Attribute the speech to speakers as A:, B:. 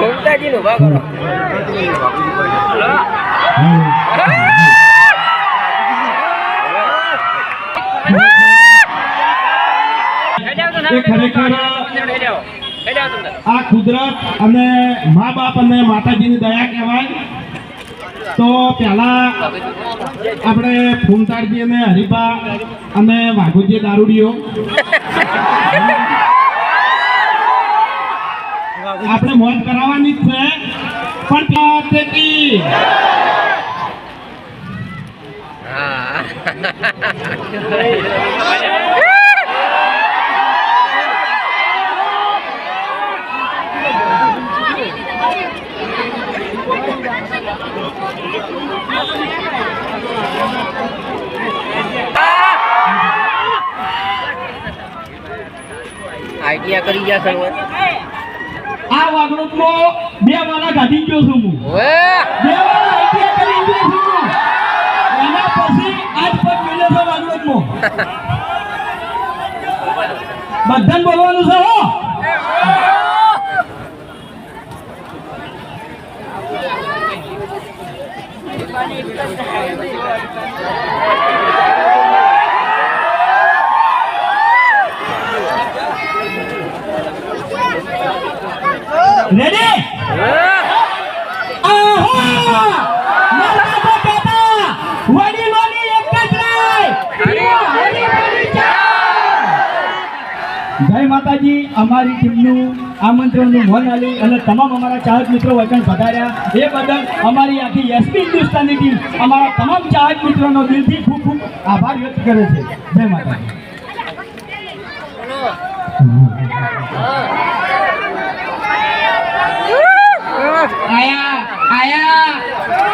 A: મમતાજી નું ભાગ
B: ખરેખર આ કુદરત અને મા બાપ અને માતાજીની દયા કહેવાય। તો પહેલા આપણે ફૂમતાળજી અને હરિભા અને વાઘુજી દારૂડીઓ આપણે મોજ કરાવવાની જ છે પણ
A: આઈડિયા કરી ગયા સર
B: આ વાગડોમાં બે વાળા ગાડી ગયો છું હું બે વાળા આઈડિયા કરી ગયો છું એના પછી આજ પગ મેળ્યો છે વાગડોમાં બધાને બોલવાનું છે હો રેડી જય માતાજી। અમારી ટીમનું આમંત્રણનું મોન આલી અને તમામ અમારા ચાહક મિત્રો વચન પધાર્યા એ બદલ અમારી આખી એસપી હિન્દુસ્તાની ટીમ અમારા તમામ ચાહક મિત્રોનો દિલથી ખૂબ ખૂબ આભાર વ્યક્ત કરે છે। જય માતાજી। આયા આયા